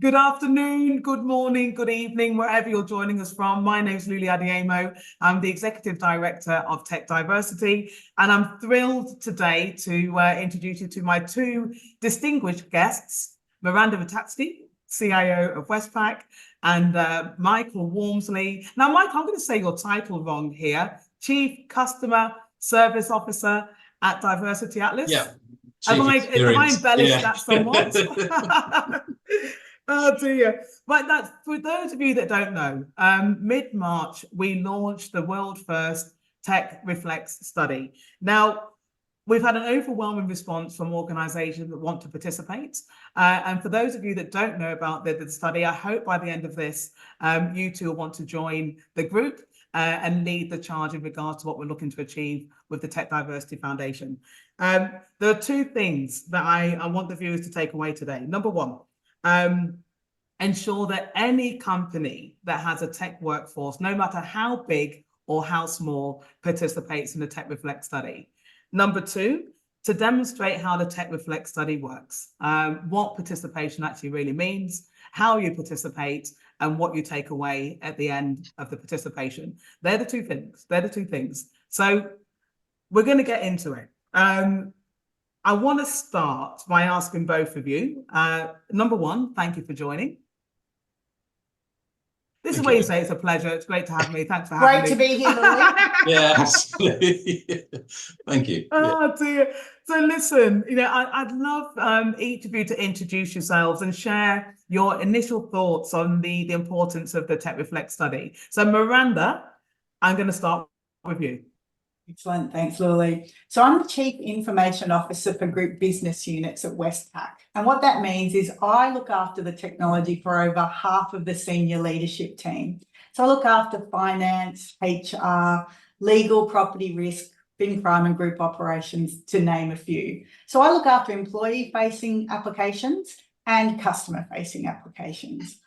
Good afternoon, good morning, good evening, wherever you're joining us from. My name is Luli Adiemo. I'm the Executive Director of TechDiversity, and I'm thrilled today to introduce you to my two distinguished guests, Miranda Ratajski, CIO of Westpac, and Michael Walmsley. Now, Mike, I'm going to say your title wrong here. Chief Customer Service Officer at Diversity Atlas. Yeah. Have I embellished that somewhat? Yeah. Oh dear. But that's for those of you that don't know, mid-March, we launched the world first TechReflect study. Now, we've had an overwhelming response from organizations that want to participate. And for those of you that don't know about the study, I hope by the end of this, you two will want to join the group and lead the charge in regards to what we're looking to achieve with the TechDiversity Foundation. There are two things that I want the viewers to take away today. Number one, ensure that any company that has a tech workforce, no matter how big or how small, participates in the TechReflect study. Number two, to demonstrate how the TechReflect study works, what participation actually really means, how you participate, and what you take away at the end of the participation. They're the two things. They're the two things. So we're going to get into it. I want to start by asking both of you. Number one, thank you for joining. This is where you say it's a pleasure. It's great to have me. Thanks for having me. Great to be here, Lily. Yeah, absolutely. Thank you. Oh dear. So listen, I'd love each of you to introduce yourselves and share your initial thoughts on the importance of the TechReflect study. So Miranda, I'm going to start with you. Excellent. Thanks, Lily. So I'm the Chief Information Officer for Group Business Units at Westpac. And what that means is I look after the technology for over half of the senior leadership team. So I look after finance, HR, legal, property risk, fin crime and group operations, to name a few. So I look after employee-facing applications and customer-facing applications.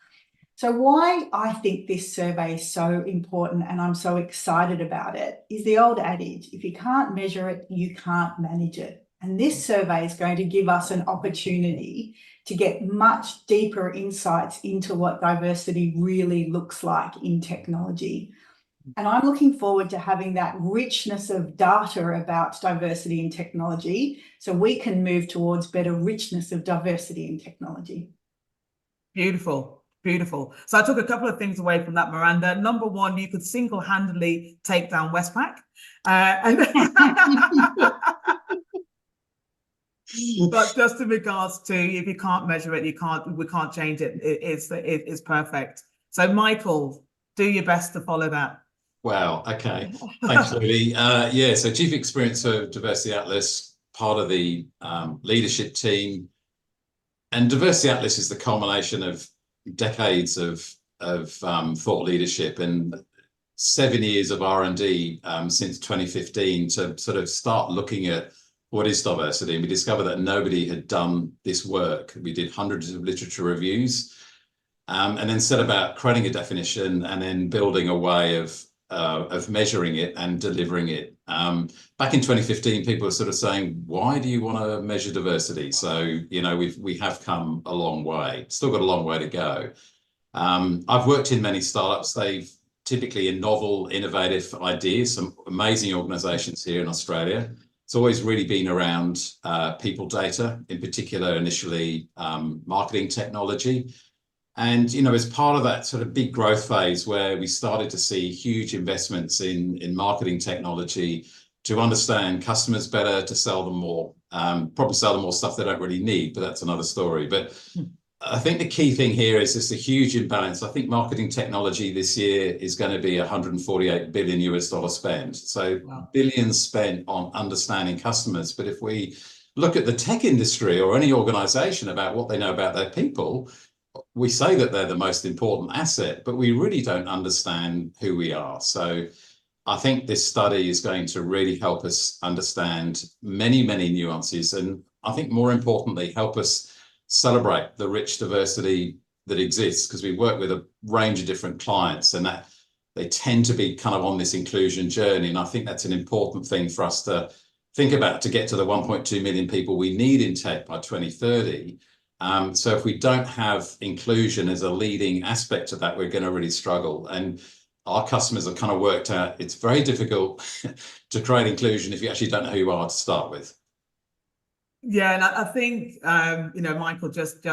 So why I think this survey is so important and I'm so excited about it is the old adage, if you can't measure it, you can't manage it. And this survey is going to give us an opportunity to get much deeper insights into what diversity really looks like in technology. And I'm looking forward to having that richness of data about diversity in technology so we can move towards better richness of diversity in technology. Beautiful. Beautiful. So I took a couple of things away from that, Miranda. Number one, you could single-handedly take down Westpac. But just in regards to, if you can't measure it, we can't change it. It's perfect. So Michael, do your best to follow that. Wow. Okay. Thanks, Lily. So Chief Experience of Diversity Atlas, part of the leadership team. And Diversity Atlas is the culmination of decades of thought leadership and 7 years of R&D since 2015 to sort of start looking at what is diversity. And we discovered that nobody had done this work. We did hundreds of literature reviews and then set about creating a definition and then building a way of measuring it and delivering it. Back in 2015, people were sort of saying, why do you want to measure diversity? So, we have come a long way, still got a long way to go. I've worked in many startups. They've typically in novel, innovative ideas, some amazing organizations here in Australia. It's always really been around people data, in particular, initially marketing technology. And, as part of that sort of big growth phase where we started to see huge investments in marketing technology to understand customers better, to sell them more, probably sell them more stuff they don't really need, but that's another story. But I think the key thing here is just a huge imbalance. I think marketing technology this year is going to be $148 billion US spend. So wow. Billions spent on understanding customers. But if we look at the tech industry or any organization about what they know about their people, we say that they're the most important asset, but we really don't understand who we are. So I think this study is going to really help us understand many, many nuances. And I think more importantly, help us celebrate the rich diversity that exists, because we work with a range of different clients and that they tend to be kind of on this inclusion journey. And I think that's an important thing for us to think about to get to the 1.2 million people we need in tech by 2030. So if we don't have inclusion as a leading aspect of that, we're going to really struggle. And our customers have kind of worked out it's very difficult to create inclusion if you actually don't know who you are to start with. Yeah, and I think you know, Michael, just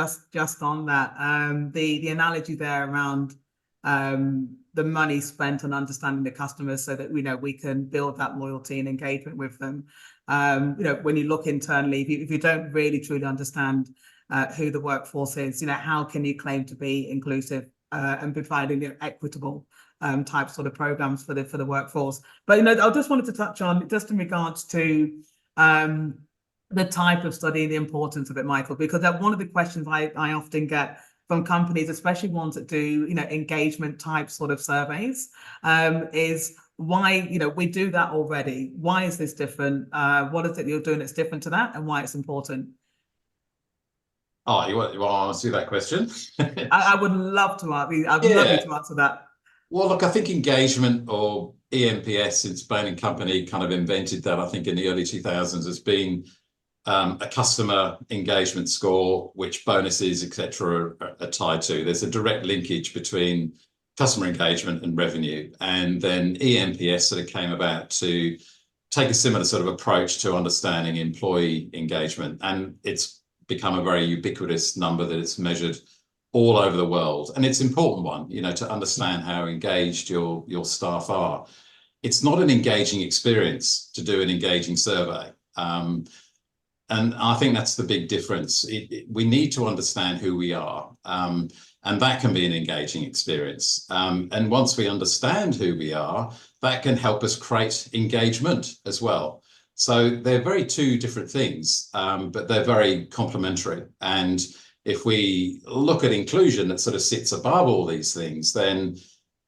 on that, the analogy there around the money spent on understanding the customers so that, you know, we can build that loyalty and engagement with them. You know, when you look internally, if you don't really truly understand who the workforce is, you know, how can you claim to be inclusive and providing, you know, equitable type sort of programs for the workforce? But, you know, I just wanted to touch on just in regards to the type of study, the importance of it, Michael, because one of the questions I often get from companies, especially ones that do, you know, engagement type sort of surveys, is why, you know, we do that already. Why is this different? What is it you're doing that's different to that, and why it's important? Oh, you want to answer that question? I would love to answer. I'd love you to answer that. Well, look, I think engagement, or EMPS, in Spain and Company kind of invented that, I think, in the early 2000s, as being a customer engagement score, which bonuses, etc., are tied to. There's a direct linkage between customer engagement and revenue. And then EMPS sort of came about to take a similar sort of approach to understanding employee engagement. And it's become a very ubiquitous number that it's measured all over the world. And it's an important one, you know, to understand how engaged your staff are. It's not an engaging experience to do an engaging survey. And I think that's the big difference. We need to understand who we are, and that can be an engaging experience. And once we understand who we are, that can help us create engagement as well. So they're very two different things, but they're very complementary. And if we look at inclusion that sort of sits above all these things, then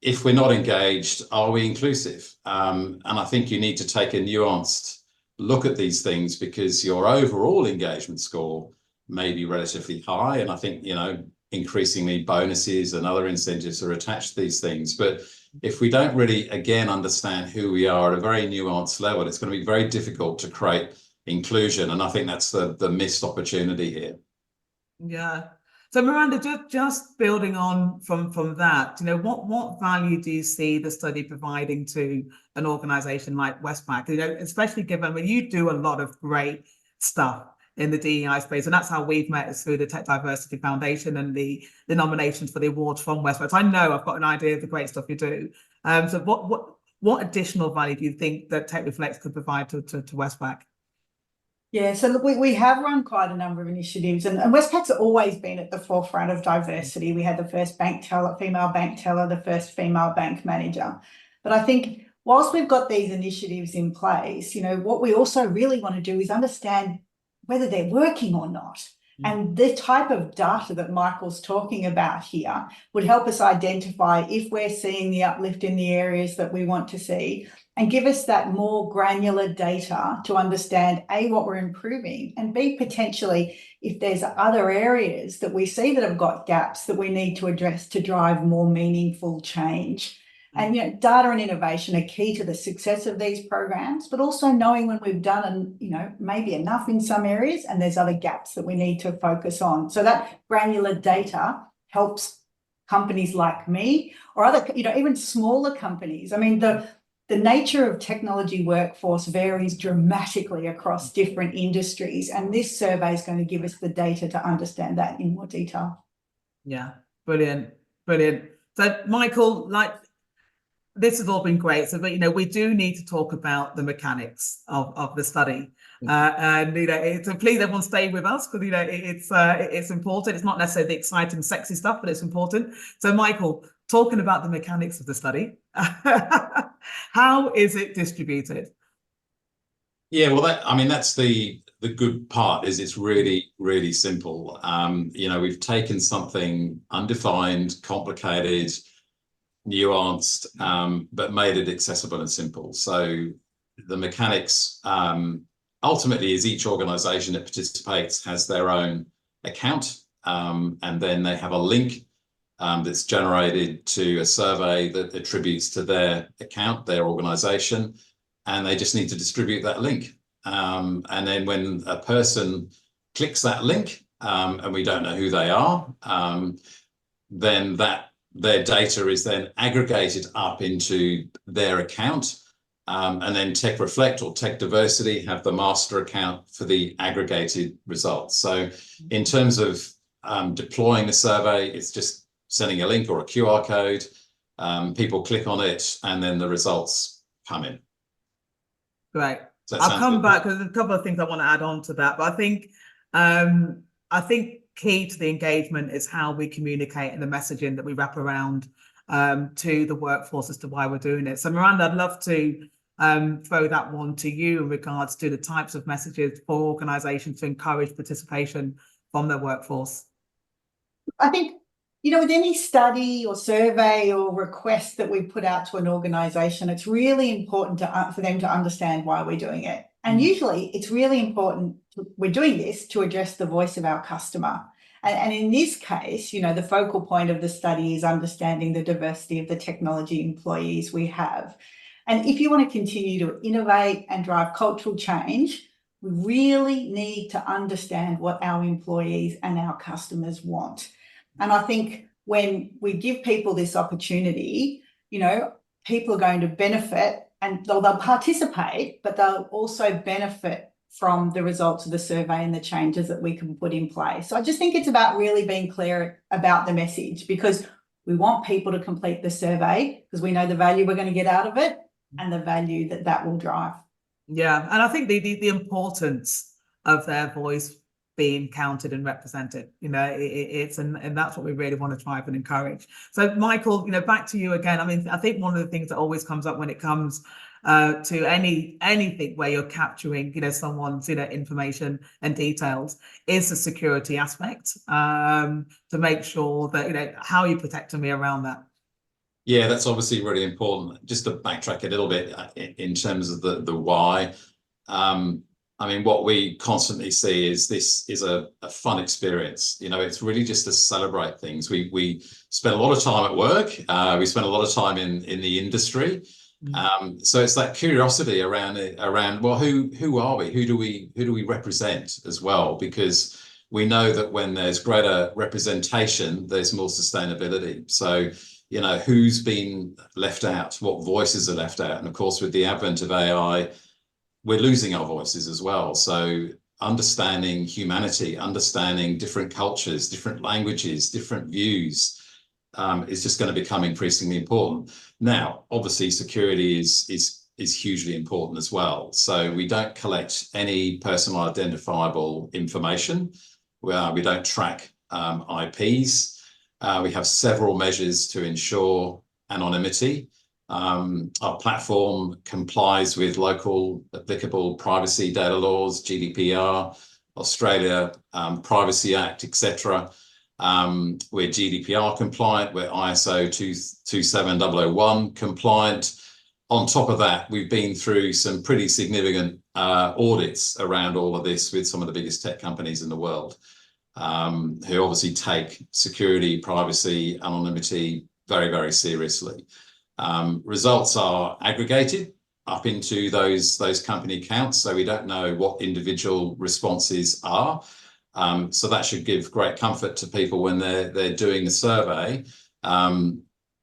if we're not engaged, are we inclusive? And I think you need to take a nuanced look at these things, because your overall engagement score may be relatively high. And I think, you know, increasingly bonuses and other incentives are attached to these things. But if we don't really, again, understand who we are at a very nuanced level, it's going to be very difficult to create inclusion. And I think that's the missed opportunity here. Yeah. So Miranda, just building on from that, you know, what value do you see the study providing to an organization like Westpac? You know, especially given, I mean, you do a lot of great stuff in the DEI space, and that's how we've met, is through the TechDiversity Foundation and the nominations for the awards from Westpac. So I know I've got an idea of the great stuff you do. So what additional value do you think that TechReflect could provide to Westpac? Yeah, so look, we have run quite a number of initiatives, and Westpac's always been at the forefront of diversity. We had the first bank teller, female bank teller, the first female bank manager. But I think whilst we've got these initiatives in place, you know, what we also really want to do is understand whether they're working or not. And the type of data that Michael's talking about here would help us identify if we're seeing the uplift in the areas that we want to see, and give us that more granular data to understand, A, what we're improving, and B, potentially if there's other areas that we see that have got gaps that we need to address to drive more meaningful change. And, you know, data and innovation are key to the success of these programs, but also knowing when we've done, you know, maybe enough in some areas and there's other gaps that we need to focus on. So that granular data helps companies like me or other, you know, even smaller companies. I mean, the nature of technology workforce varies dramatically across different industries, and this survey is going to give us the data to understand that in more detail. Yeah, brilliant. So, Michael, like, this has all been great. So, but, you know, we do need to talk about the mechanics of the study. And, you know, so please everyone stay with us, because, you know, it's important. It's not necessarily the exciting, sexy stuff, but it's important. So, Michael, talking about the mechanics of the study, how is it distributed? Yeah, well, that's the good part, is it's really, really simple. You know, we've taken something undefined, complicated, nuanced, but made it accessible and simple. So the mechanics ultimately is each organization that participates has their own account, and then they have a link that's generated to a survey that attributes to their account, their organization, and they just need to distribute that link. And then when a person clicks that link, and we don't know who they are, then their data is then aggregated up into their account. And then TechReflect or TechDiversity have the master account for the aggregated results. So in terms of deploying the survey, it's just sending a link or a QR code. People click on it, and then the results come in. Great. I'll come back because there's a couple of things I want to add on to that. But I think key to the engagement is how we communicate and the messaging that we wrap around to the workforce as to why we're doing it. So Miranda, I'd love to throw that one to you in regards to the types of messages for organizations to encourage participation from their workforce. I think, with any study or survey or request that we put out to an organization, it's really important for them to understand why we're doing it. And usually it's really important, we're doing this to address the voice of our customer. And in this case, the focal point of the study is understanding the diversity of the technology employees we have. And if you want to continue to innovate and drive cultural change, we really need to understand what our employees and our customers want. And I think when we give people this opportunity, people are going to benefit, and they'll participate, but they'll also benefit from the results of the survey and the changes that we can put in place. So I just think it's about really being clear about the message, because we want people to complete the survey because we know the value we're going to get out of it and the value that will drive. Yeah, and I think the importance of their voice being counted and represented, it's and that's what we really want to try and encourage. So Michael, back to you again. I mean, I think one of the things that always comes up when it comes to anything where you're capturing, someone's, information and details is the security aspect, to make sure that, how you protect me around that. Yeah, that's obviously really important. Just to backtrack a little bit in terms of the why. I mean, what we constantly see is this is a fun experience. It's really just to celebrate things. We spend a lot of time at work. We spend a lot of time in the industry. So it's that curiosity around it, well, who are we? Who do we represent as well? Because we know that when there's greater representation, there's more sustainability. So, who's been left out? What voices are left out? And of course, with the advent of AI, we're losing our voices as well. So understanding humanity, understanding different cultures, different languages, different views, is just going to become increasingly important. Now, obviously, security is hugely important as well. So we don't collect any personal identifiable information. We don't track IPs. We have several measures to ensure anonymity. Our platform complies with local applicable privacy data laws, GDPR, Australia Privacy Act, etc. We're GDPR compliant, we're ISO 27001 compliant. On top of that, we've been through some pretty significant audits around all of this with some of the biggest tech companies in the world, who obviously take security, privacy, anonymity very, very seriously. Results are aggregated up into those company counts, so we don't know what individual responses are. So that should give great comfort to people when they're doing the survey.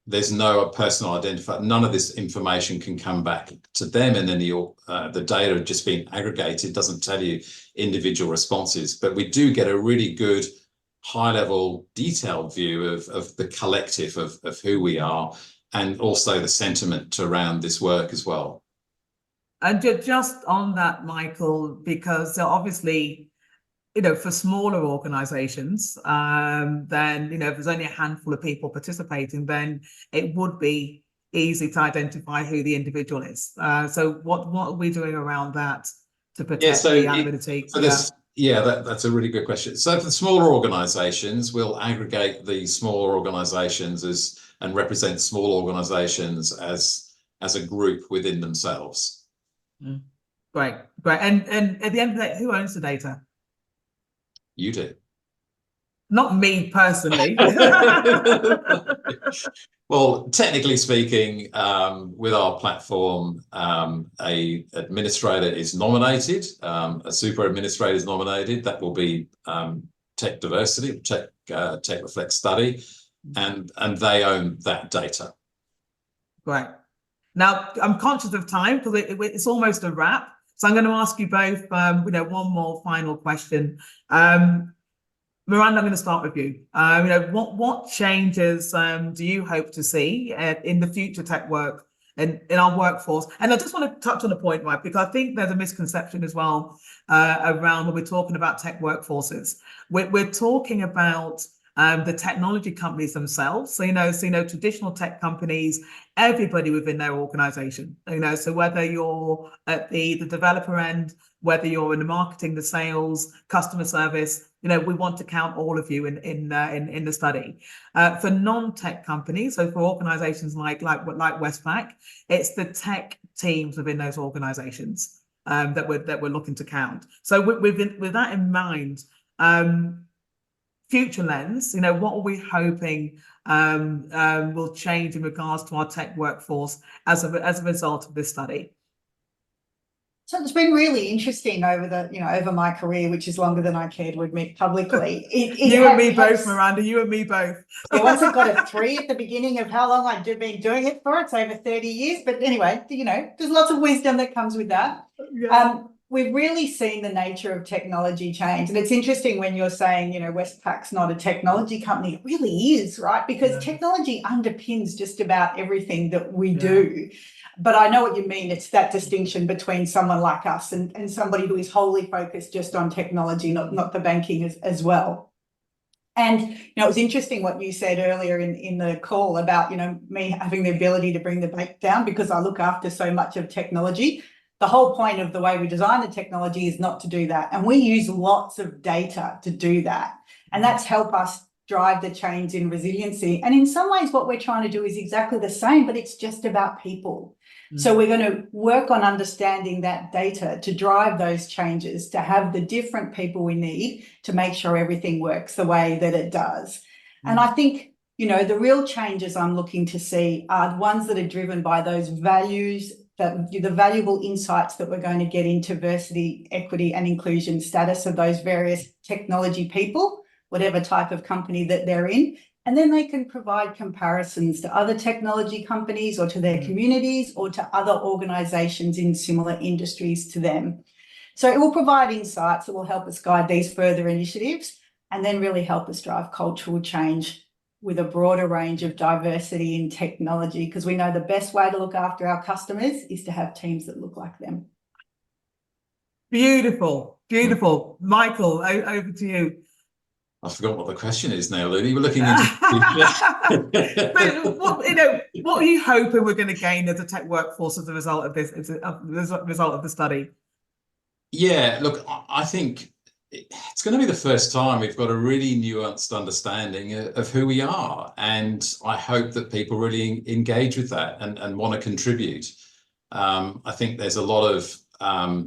There's no personal identifier. None of this information can come back to them, and then the data just being aggregated doesn't tell you individual responses. But we do get a really good high-level, detailed view of the collective of who we are, and also the sentiment around this work as well. And just on that, Michael, because obviously, for smaller organizations, then, if there's only a handful of people participating, then it would be easy to identify who the individual is. So what are we doing around that to protect the anonymity? That's a really good question. So for the smaller organizations, we'll aggregate the smaller organizations and represent small organizations as a group within themselves. Great. And at the end of the day, who owns the data? You do. Not me personally. Well, technically speaking, with our platform, a administrator is nominated, a super administrator is nominated. That will be TechDiversity, TechReflect study, and they own that data. Great. Now, I'm conscious of time because it's almost a wrap. So I'm going to ask you both, one more final question. Miranda, I'm going to start with you. What changes do you hope to see in the future tech work and in our workforce? And I just want to touch on a point, right? Because I think there's a misconception as well around when we're talking about tech workforces. We're talking about the technology companies themselves. So traditional tech companies, everybody within their organization, so whether you're at the developer end, whether you're in the marketing, the sales, customer service, we want to count all of you in the study. For non-tech companies, so for organizations like Westpac, it's the tech teams within those organizations that we're looking to count. So with that in mind, future lens, what are we hoping will change in regards to our tech workforce as a result of this study? So it's been really interesting over my career, which is longer than I cared to admit publicly. You and me both, Miranda. You and me both. Yeah, once I got a 3 at the beginning of how long I'd been doing it for, it's over 30 years. But anyway, there's lots of wisdom that comes with that. Yeah. We've really seen the nature of technology change. And it's interesting when you're saying, Westpac's not a technology company. It really is, right? Because technology underpins just about everything that we do. But I know what you mean. It's that distinction between someone like us and somebody who is wholly focused just on technology, not the banking as well. And, it was interesting what you said earlier in the call about, me having the ability to bring the bank down because I look after so much of technology. The whole point of the way we design the technology is not to do that. And we use lots of data to do that. And that's helped us drive the change in resiliency. And in some ways, what we're trying to do is exactly the same, but it's just about people. So we're going to work on understanding that data to drive those changes, to have the different people we need to make sure everything works the way that it does. And I think, the real changes I'm looking to see are ones that are driven by those values, the valuable insights that we're going to get into diversity, equity, and inclusion status of those various technology people, whatever type of company that they're in. And then they can provide comparisons to other technology companies or to their communities or to other organizations in similar industries to them. So it will provide insights that will help us guide these further initiatives and then really help us drive cultural change with a broader range of diversity in technology, because we know the best way to look after our customers is to have teams that look like them. Beautiful, beautiful. Michael, over to you. I forgot what the question is now, Ludi. We're looking into. But what are you hoping we're going to gain as a tech workforce as a result of this? As a result of the study? Yeah, look, I think it's going to be the first time we've got a really nuanced understanding of who we are, and I hope that people really engage with that and want to contribute. I think there's a lot of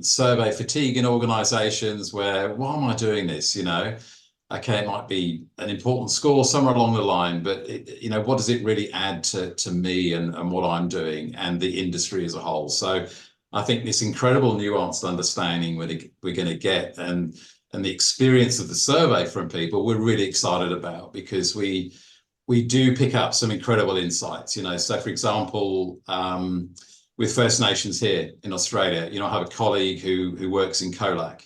survey fatigue in organisations where, why am I doing this? Okay, it might be an important score somewhere along the line, but what does it really add to me and what I'm doing and the industry as a whole? So I think this incredible nuanced understanding we're going to get and the experience of the survey from people we're really excited about, because we do pick up some incredible insights. So for example, with First Nations here in Australia, I have a colleague who works in Colac.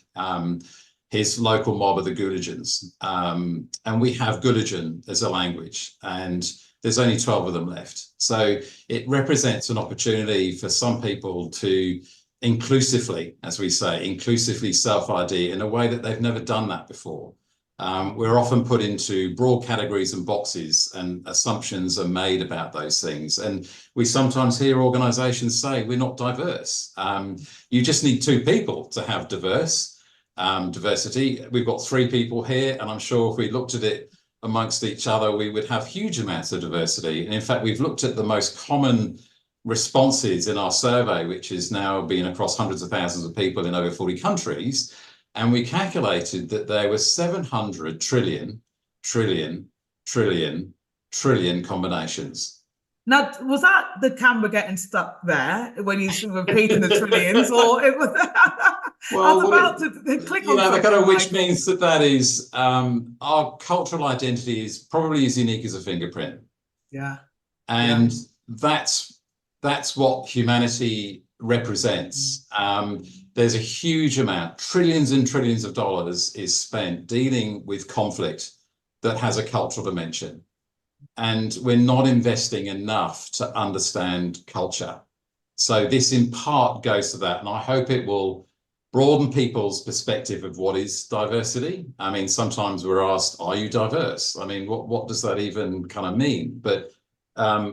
His local mob are the Gulagins, and we have Gulajan as a language, and there's only 12 of them left. So it represents an opportunity for some people to inclusively, as we say, inclusively self-ID in a way that they've never done that before. We're often put into broad categories and boxes, and assumptions are made about those things. And we sometimes hear organisations say, we're not diverse. You just need 2 people to have diversity. We've got 3 people here, and I'm sure if we looked at it amongst each other, we would have huge amounts of diversity. And in fact, we've looked at the most common responses in our survey, which has now been across hundreds of thousands of people in over 40 countries. And we calculated that there were 700 trillion combinations. Now, was that the camera getting stuck there when you were repeating the trillions, or it was? I was about to click on the kind something, of which Michael. means that is our cultural identity is probably as unique as a fingerprint. Yeah. And that's what humanity represents. There's a huge amount, trillions and trillions of dollars is spent dealing with conflict that has a cultural dimension. And we're not investing enough to understand culture. So this in part goes to that. And I hope it will broaden people's perspective of what is diversity. I mean, sometimes we're asked, are you diverse? I mean, what does that even kind of mean? But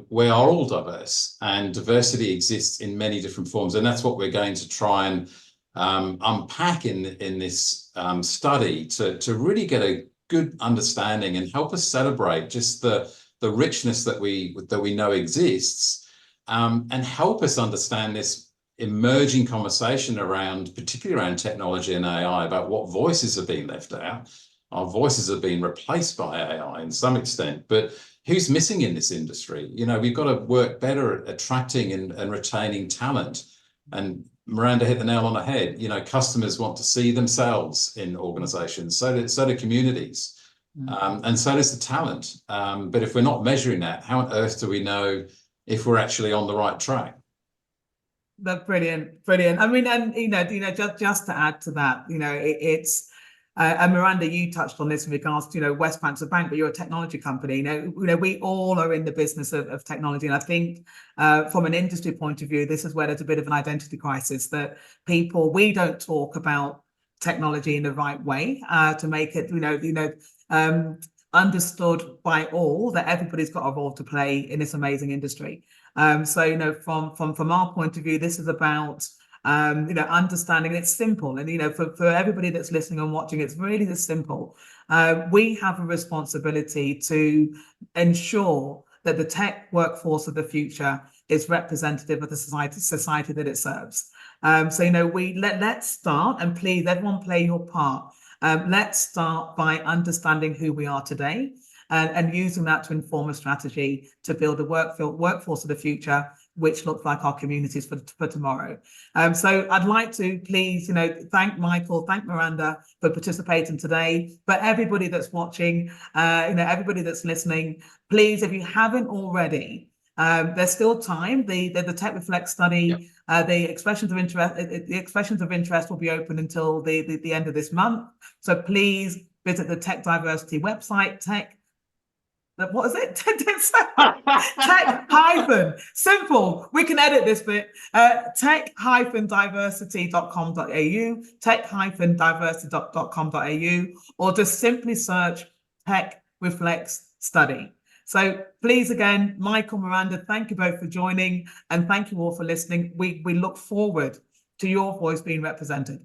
we are all diverse, and diversity exists in many different forms. And that's what we're going to try and unpack in this study to really get a good understanding and help us celebrate just the richness that we know exists, and help us understand this emerging conversation around, particularly around technology and AI, about what voices are being left out. Our voices are being replaced by AI in some extent, but who's missing in this industry? You know, we've got to work better at attracting and retaining talent. And Miranda hit the nail on the head. You know, customers want to see themselves in organizations, so do communities. And so does the talent. But if we're not measuring that, how on earth do we know if we're actually on the right track? That's brilliant, brilliant. I mean, and just to add to that, it's and Miranda, you touched on this in regards to Westpac's a bank, but you're a technology company. We all are in the business of technology, and I think from an industry point of view, this is where there's a bit of an identity crisis, that we don't talk about technology in the right way to make it understood by all, that everybody's got a role to play in this amazing industry. So from our point of view, this is about understanding. It's simple, and for everybody that's listening and watching, it's really this simple. We have a responsibility to ensure that the tech workforce of the future is representative of the society that it serves. So let's start, and please everyone play your part. Let's start by understanding who we are today, and using that to inform a strategy to build a workforce of the future, which looks like our communities for tomorrow. So I'd like to please, thank Michael, thank Miranda for participating today. But everybody that's watching, everybody that's listening, please, if you haven't already, there's still time. The TechReflect study, the expressions of interest will be open until the end of this month. So please visit the TechDiversity website. What is it? Simple. We can edit this bit. tech-diversity.com.au, tech-diversity.com.au, or just simply search TechReflect study. So please, again, Michael, Miranda, thank you both for joining, and thank you all for listening. We look forward to your voice being represented.